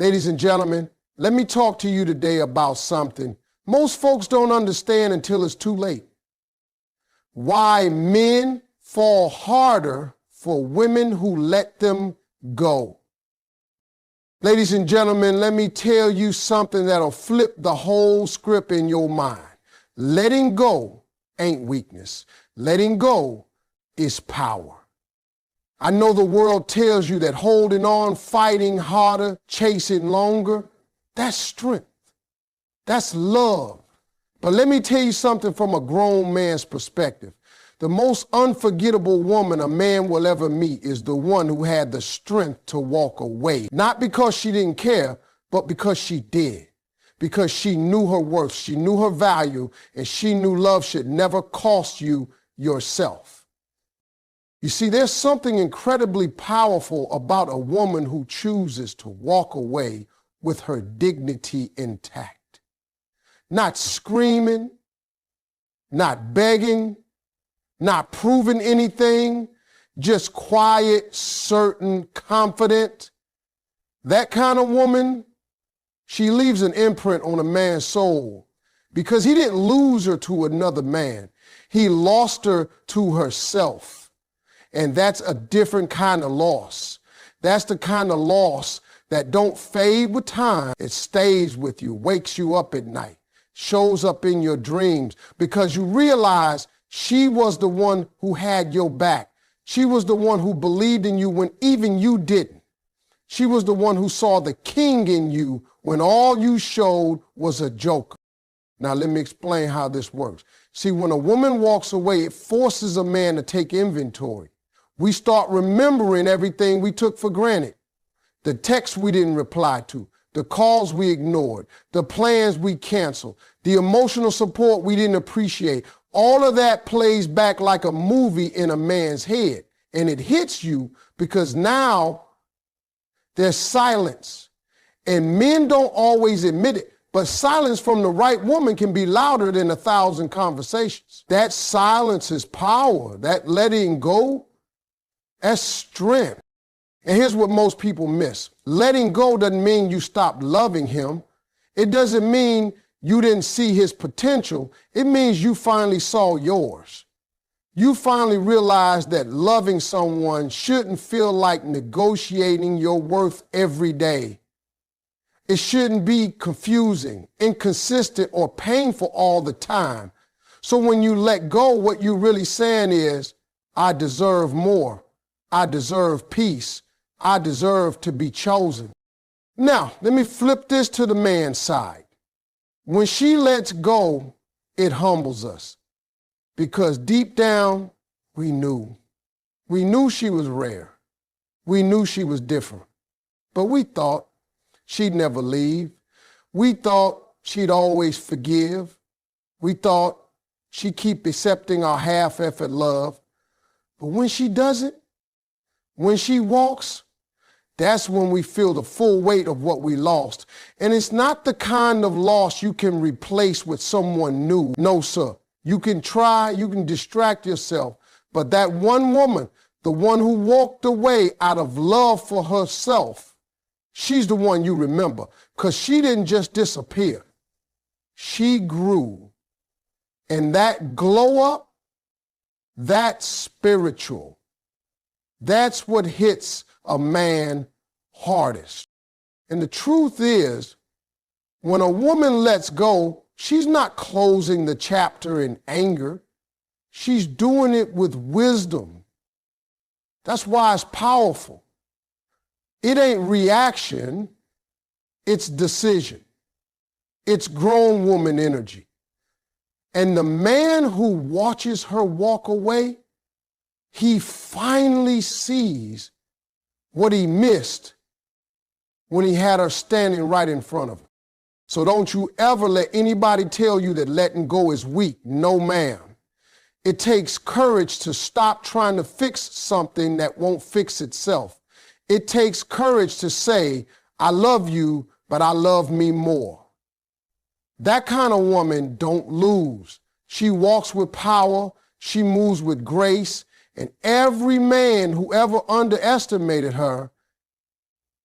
Ladies and gentlemen, let me talk to you today about something most folks don't understand until it's too late. Why men fall harder for women who let them go. Ladies and gentlemen, let me tell you something that'll flip the whole script in your mind. Letting go ain't weakness. Letting go is power. I know the world tells you that holding on, fighting harder, chasing longer, that's strength. That's love. But let me tell you something from a grown man's perspective. The most unforgettable woman a man will ever meet is the one who had the strength to walk away. Not because she didn't care, but because she did. Because she knew her worth, she knew her value, and she knew love should never cost you yourself. You see, there's something incredibly powerful about a woman who chooses to walk away with her dignity intact. Not screaming, not begging, not proving anything, just quiet, certain, confident. That kind of woman, she leaves an imprint on a man's soul because he didn't lose her to another man. He lost her to herself. And that's a different kind of loss. That's the kind of loss that don't fade with time. It stays with you, wakes you up at night, shows up in your dreams because you realize she was the one who had your back. She was the one who believed in you when even you didn't. She was the one who saw the king in you when all you showed was a joker. Now, let me explain how this works. See, when a woman walks away, it forces a man to take inventory. We start remembering everything we took for granted. The texts we didn't reply to, the calls we ignored, the plans we canceled, the emotional support we didn't appreciate. All of that plays back like a movie in a man's head. And it hits you because now there's silence. And men don't always admit it, but silence from the right woman can be louder than 1,000 conversations. That silence is power. That letting go, that's strength. And here's what most people miss. Letting go doesn't mean you stopped loving him. It doesn't mean you didn't see his potential. It means you finally saw yours. You finally realized that loving someone shouldn't feel like negotiating your worth every day. It shouldn't be confusing, inconsistent, or painful all the time. So when you let go, what you're really saying is, I deserve more. I deserve peace. I deserve to be chosen. Now, let me flip this to the man's side. When she lets go, it humbles us because deep down, we knew. We knew she was rare. We knew she was different, but we thought she'd never leave. We thought she'd always forgive. We thought she'd keep accepting our half-effort love. But when she doesn't, when she walks, that's when we feel the full weight of what we lost. And it's not the kind of loss you can replace with someone new. No, sir. You can try, you can distract yourself. But that one woman, the one who walked away out of love for herself, she's the one you remember because she didn't just disappear. She grew. And that glow up, that's spiritual. That's what hits a man hardest. And the truth is, when a woman lets go, she's not closing the chapter in anger. She's doing it with wisdom. That's why it's powerful. It ain't reaction, it's decision. It's grown woman energy. And the man who watches her walk away, he finally sees what he missed when he had her standing right in front of him. So don't you ever let anybody tell you that letting go is weak. No, ma'am. It takes courage to stop trying to fix something that won't fix itself. It takes courage to say, I love you, but I love me more. That kind of woman don't lose. She walks with power. She moves with grace. And every man who ever underestimated her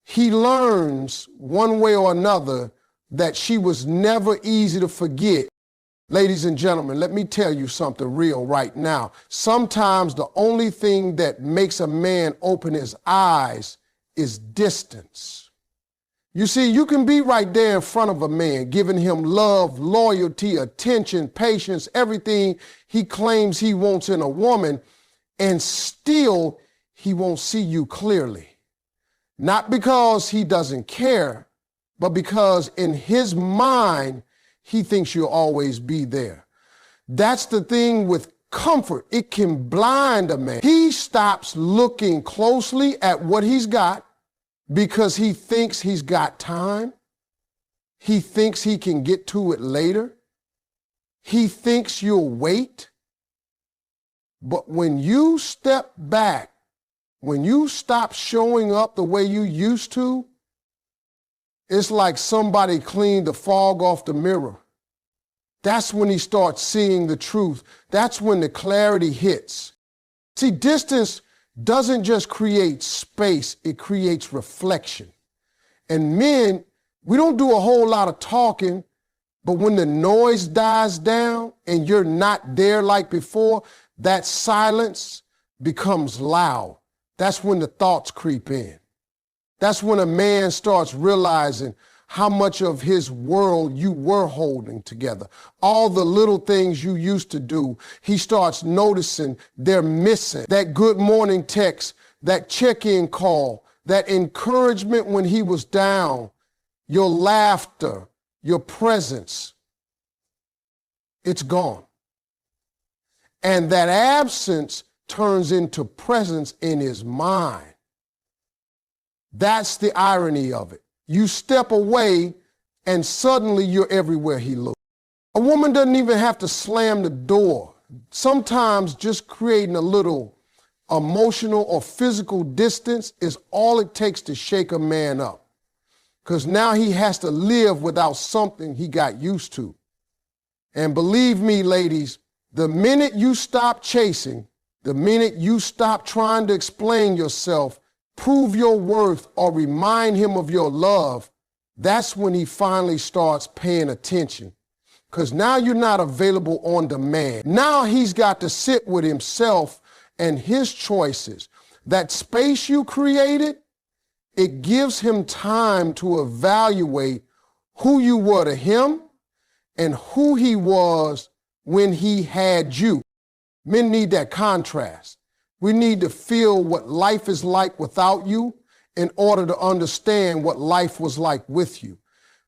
he learns one way or another that she was never easy to forget. Ladies and gentlemen, let me tell you something real right now. Sometimes the only thing that makes a man open his eyes is distance. You see, you can be right there in front of a man, giving him love, loyalty, attention, patience, everything he claims he wants in a woman, and still he won't see you clearly. Not because he doesn't care, but because in his mind, he thinks you'll always be there. That's the thing with comfort. It can blind a man. He stops looking closely at what he's got because he thinks he's got time. He thinks he can get to it later. He thinks you'll wait. But when you step back, when you stop showing up the way you used to, it's like somebody cleaned the fog off the mirror. That's when he starts seeing the truth. That's when the clarity hits. See, distance doesn't just create space, it creates reflection. And men, we don't do a whole lot of talking, but when the noise dies down and you're not there like before, that silence becomes loud. That's when the thoughts creep in. That's when a man starts realizing how much of his world you were holding together. All the little things you used to do, he starts noticing they're missing. That good morning text, that check-in call, that encouragement when he was down, your laughter, your presence, it's gone. And that absence turns into presence in his mind. That's the irony of it. You step away and suddenly you're everywhere he looks. A woman doesn't even have to slam the door. Sometimes just creating a little emotional or physical distance is all it takes to shake a man up. Because now he has to live without something he got used to. And believe me, ladies, the minute you stop chasing, the minute you stop trying to explain yourself, prove your worth, or remind him of your love, that's when he finally starts paying attention. Because now you're not available on demand. Now he's got to sit with himself and his choices. That space you created, it gives him time to evaluate who you were to him and who he was when he had you. Men need that contrast. We need to feel what life is like without you in order to understand what life was like with you.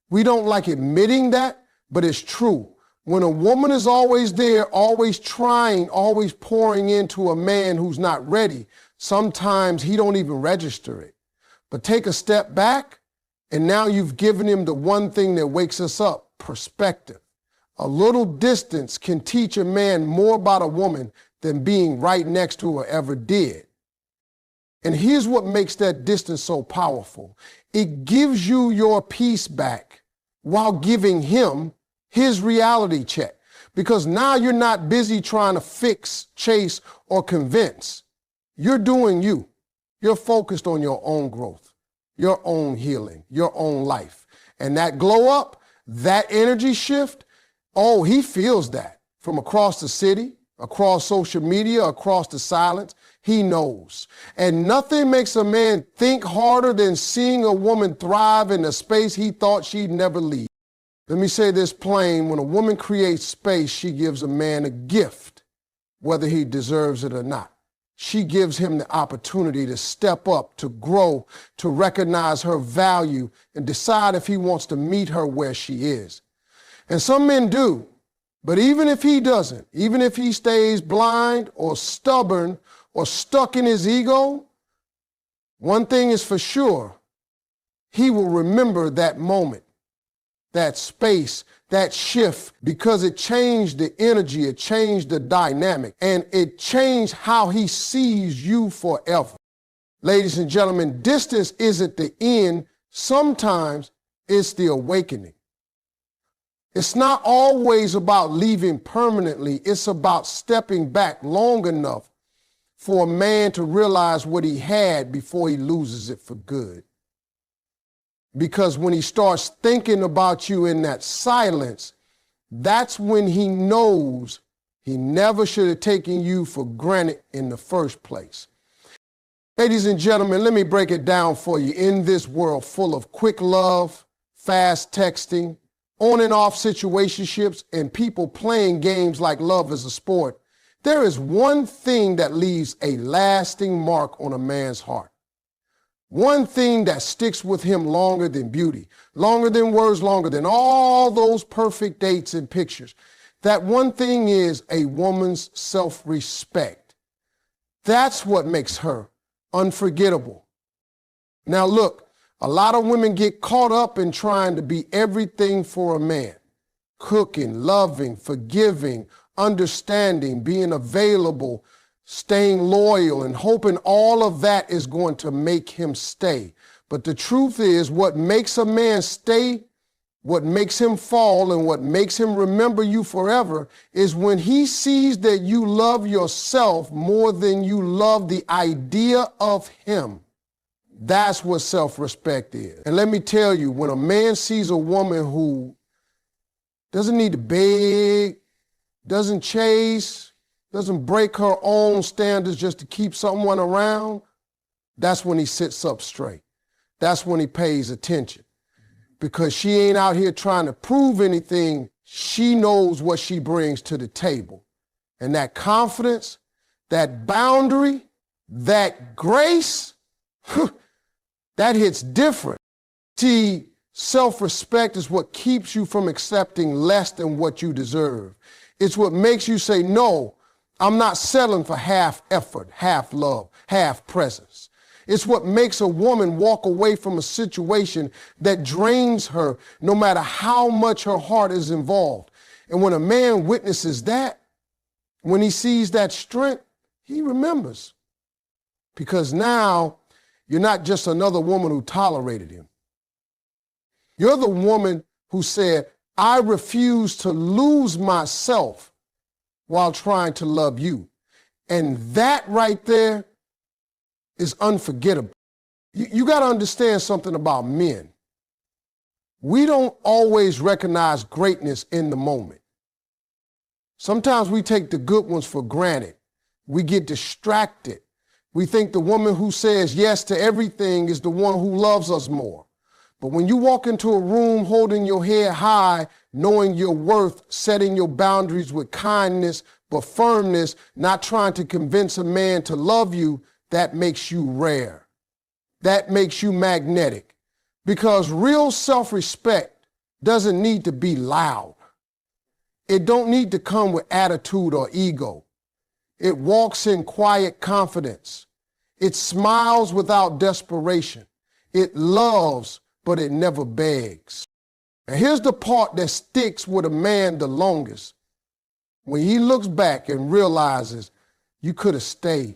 We don't like admitting that, but it's true. When a woman is always there, always trying, always pouring into a man who's not ready, sometimes he don't even register it. But take a step back, and now you've given him the one thing that wakes us up, perspective. A little distance can teach a man more about a woman than being right next to her ever did. And here's what makes that distance so powerful. It gives you your peace back while giving him his reality check. Because now you're not busy trying to fix, chase, or convince. You're doing you. You're focused on your own growth, your own healing, your own life. And that glow up, that energy shift, oh, he feels that from across the city, across social media, across the silence. He knows. And nothing makes a man think harder than seeing a woman thrive in a space he thought she'd never leave. Let me say this plain. When a woman creates space, she gives a man a gift, whether he deserves it or not. She gives him the opportunity to step up, to grow, to recognize her value, and decide if he wants to meet her where she is. And some men do. But even if he doesn't, even if he stays blind or stubborn or stuck in his ego, one thing is for sure, he will remember that moment, that space, that shift, because it changed the energy, it changed the dynamic, and it changed how he sees you forever. Ladies and gentlemen, distance isn't the end. Sometimes it's the awakening. It's not always about leaving permanently. It's about stepping back long enough for a man to realize what he had before he loses it for good. Because when he starts thinking about you in that silence, that's when he knows he never should have taken you for granted in the first place. Ladies and gentlemen, let me break it down for you. In this world full of quick love, fast texting, on and off situationships, and people playing games like love is a sport, there is one thing that leaves a lasting mark on a man's heart. One thing that sticks with him longer than beauty, longer than words, longer than all those perfect dates and pictures. That one thing is a woman's self-respect. That's what makes her unforgettable. Now look, a lot of women get caught up in trying to be everything for a man. Cooking, loving, forgiving, understanding, being available, staying loyal, and hoping all of that is going to make him stay. But the truth is, what makes a man stay, what makes him fall, and what makes him remember you forever is when he sees that you love yourself more than you love the idea of him. That's what self-respect is. And let me tell you, when a man sees a woman who doesn't need to beg, doesn't chase, doesn't break her own standards just to keep someone around, that's when he sits up straight. That's when he pays attention. Because she ain't out here trying to prove anything. She knows what she brings to the table. And that confidence, that boundary, that grace, that hits different. See, self-respect is what keeps you from accepting less than what you deserve. It's what makes you say, no, I'm not settling for half effort, half love, half presence. It's what makes a woman walk away from a situation that drains her, no matter how much her heart is involved. And when a man witnesses that, when he sees that strength, he remembers. Because now you're not just another woman who tolerated him. You're the woman who said, I refuse to lose myself while trying to love you. And that right there is unforgettable. You got to understand something about men. We don't always recognize greatness in the moment. Sometimes we take the good ones for granted. We get distracted. We think the woman who says yes to everything is the one who loves us more. But when you walk into a room holding your head high, knowing your worth, setting your boundaries with kindness, but firmness, not trying to convince a man to love you, that makes you rare. That makes you magnetic. Because real self-respect doesn't need to be loud. It don't need to come with attitude or ego. It walks in quiet confidence. It smiles without desperation. It loves, but it never begs. And here's the part that sticks with a man the longest. When he looks back and realizes you could have stayed.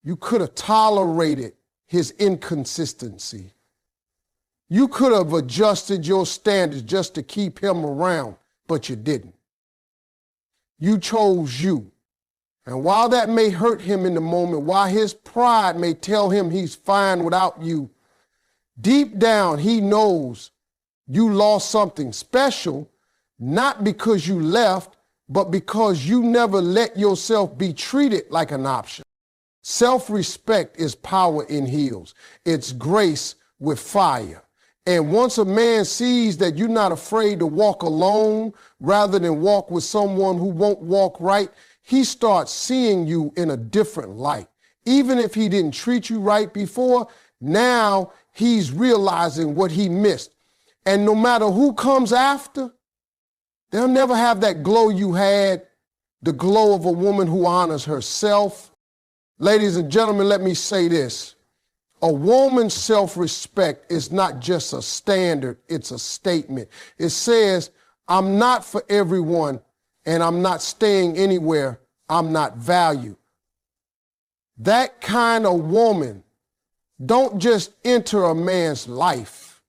You could have tolerated his inconsistency. You could have adjusted your standards just to keep him around, but you didn't. You chose you. And while that may hurt him in the moment, while his pride may tell him he's fine without you, deep down he knows you lost something special, not because you left, but because you never let yourself be treated like an option. Self-respect is power in heels. It's grace with fire. And once a man sees that you're not afraid to walk alone rather than walk with someone who won't walk right, he starts seeing you in a different light. Even if he didn't treat you right before, now he's realizing what he missed. And no matter who comes after, they'll never have that glow you had, the glow of a woman who honors herself. Ladies and gentlemen, let me say this. A woman's self-respect is not just a standard, it's a statement. It says, I'm not for everyone, and I'm not staying anywhere I'm not valued. That kind of woman don't just enter a man's life.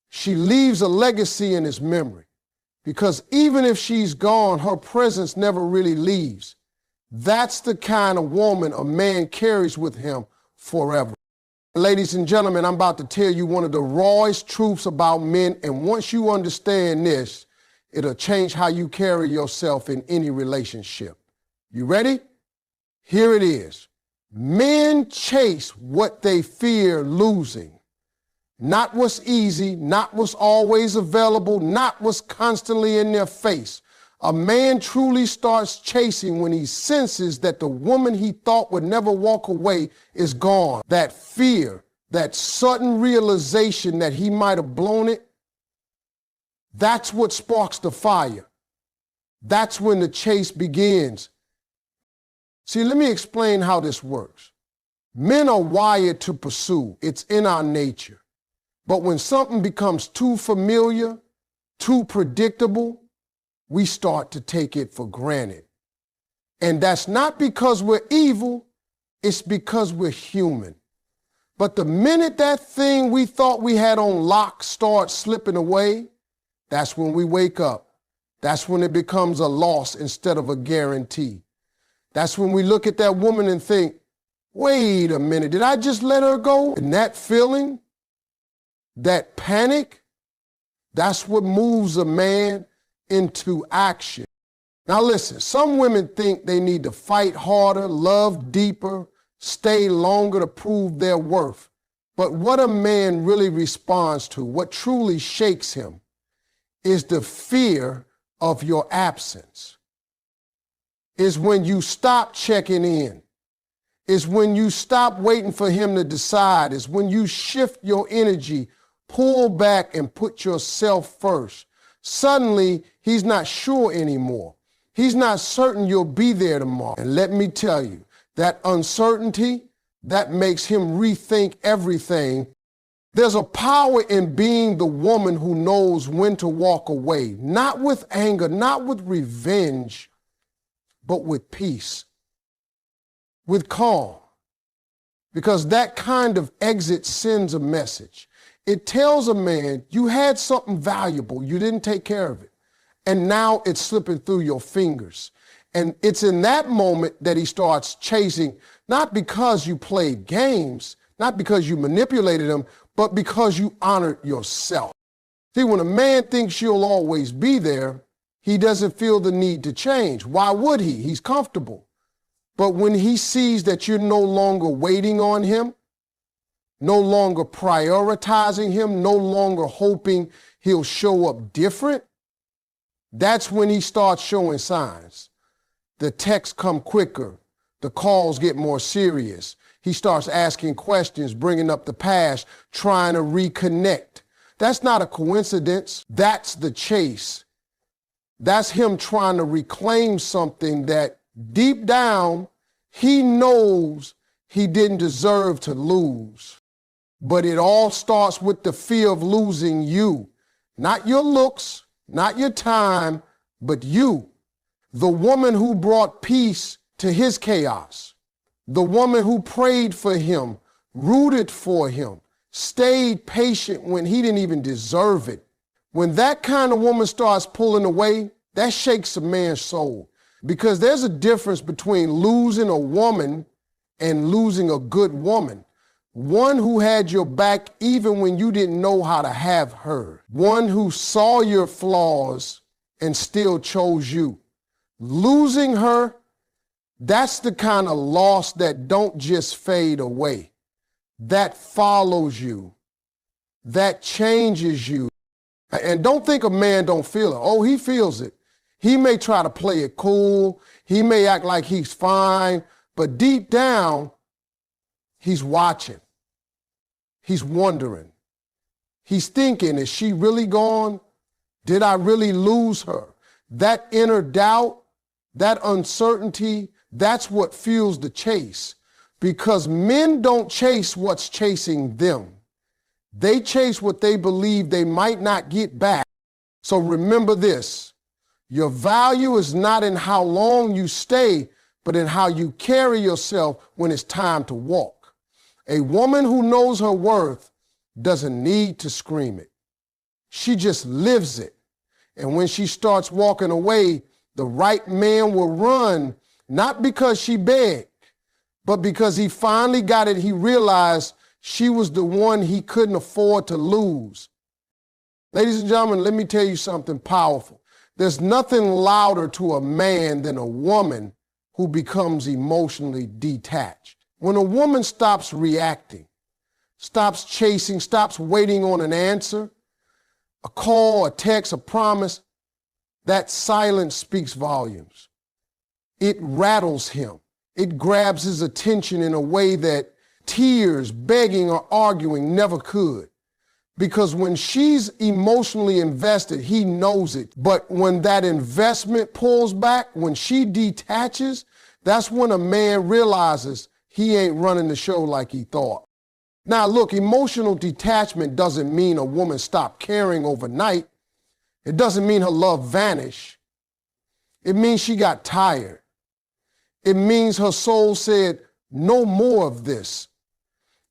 She leaves a legacy in his memory. Because even if she's gone, her presence never really leaves. That's the kind of woman a man carries with him forever. Ladies and gentlemen, I'm about to tell you one of the rawest truths about men, and once you understand this, it'll change how you carry yourself in any relationship. You ready? Here it is. Men chase what they fear losing. Not what's easy, not what's always available, not what's constantly in their face. A man truly starts chasing when he senses that the woman he thought would never walk away is gone. That fear, that sudden realization that he might have blown it, that's what sparks the fire. That's when the chase begins. See, let me explain how this works. Men are wired to pursue. It's in our nature. But when something becomes too familiar, too predictable, we start to take it for granted. And that's not because we're evil, it's because we're human. But the minute that thing we thought we had on lock starts slipping away, that's when we wake up. That's when it becomes a loss instead of a guarantee. That's when we look at that woman and think, wait a minute, did I just let her go? And that feeling, that panic, that's what moves a man into action. Now listen, some women think they need to fight harder, love deeper, stay longer to prove their worth. But what a man really responds to, what truly shakes him, is the fear of your absence. Is when you stop checking in. Is when you stop waiting for him to decide. Is when you shift your energy, pull back and put yourself first. Suddenly, he's not sure anymore. He's not certain you'll be there tomorrow. And let me tell you, that uncertainty, that makes him rethink everything. There's a power in being the woman who knows when to walk away, not with anger, not with revenge, but with peace, with calm. Because that kind of exit sends a message. It tells a man, you had something valuable, you didn't take care of it, and now it's slipping through your fingers. And it's in that moment that he starts chasing, not because you played games, not because you manipulated him, but because you honored yourself. See, when a man thinks you'll always be there, he doesn't feel the need to change. Why would he? He's comfortable. But when he sees that you're no longer waiting on him, no longer prioritizing him, no longer hoping he'll show up different, that's when he starts showing signs. The texts come quicker. The calls get more serious. He starts asking questions, bringing up the past, trying to reconnect. That's not a coincidence. That's the chase. That's him trying to reclaim something that deep down he knows he didn't deserve to lose. But it all starts with the fear of losing you. Not your looks, not your time, but you. The woman who brought peace to his chaos. The woman who prayed for him, rooted for him, stayed patient when he didn't even deserve it. When that kind of woman starts pulling away, that shakes a man's soul. Because there's a difference between losing a woman and losing a good woman. One who had your back even when you didn't know how to have her. One who saw your flaws and still chose you. Losing her, that's the kind of loss that don't just fade away. That follows you. That changes you. And don't think a man don't feel it. Oh, he feels it. He may try to play it cool. He may act like he's fine. But deep down, he's watching. He's wondering. He's thinking, is she really gone? Did I really lose her? That inner doubt, that uncertainty, that's what fuels the chase. Because men don't chase what's chasing them. They chase what they believe they might not get back. So remember this, your value is not in how long you stay, but in how you carry yourself when it's time to walk. A woman who knows her worth doesn't need to scream it. She just lives it. And when she starts walking away, the right man will run, not because she begged, but because he finally got it. He realized She was the one he couldn't afford to lose. Ladies and gentlemen, let me tell you something powerful. There's nothing louder to a man than a woman who becomes emotionally detached. When a woman stops reacting, stops chasing, stops waiting on an answer, a call, a text, a promise, that silence speaks volumes. It rattles him. It grabs his attention in a way that tears, begging, or arguing never could. Because when she's emotionally invested, he knows it. But when that investment pulls back, when she detaches, that's when a man realizes he ain't running the show like he thought. Now, look, emotional detachment doesn't mean a woman stopped caring overnight. It doesn't mean her love vanished. It means she got tired. It means her soul said, no more of this.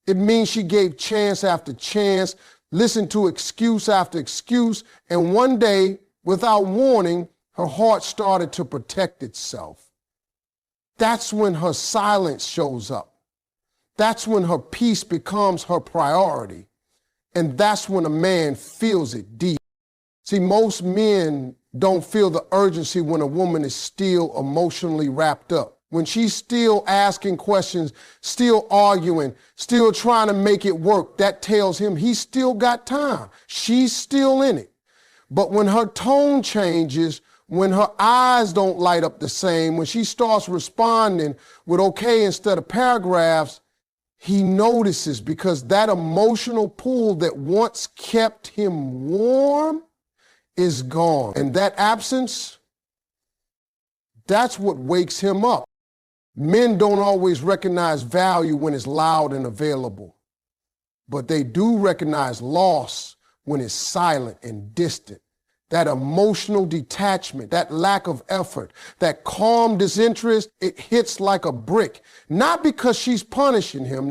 It means she gave chance after chance, listened to excuse after excuse, and one day, without warning, her heart started to protect itself. That's when her silence shows up. That's when her peace becomes her priority. And that's when a man feels it deep. See, most men don't feel the urgency when a woman is still emotionally wrapped up. When she's still asking questions, still arguing, still trying to make it work, that tells him he's still got time. She's still in it. But when her tone changes, when her eyes don't light up the same, when she starts responding with okay instead of paragraphs, he notices, because that emotional pull that once kept him warm is gone. And that absence, that's what wakes him up. Men don't always recognize value when it's loud and available, but they do recognize loss when it's silent and distant. That emotional detachment, that lack of effort, that calm disinterest, it hits like a brick. Not because she's punishing him,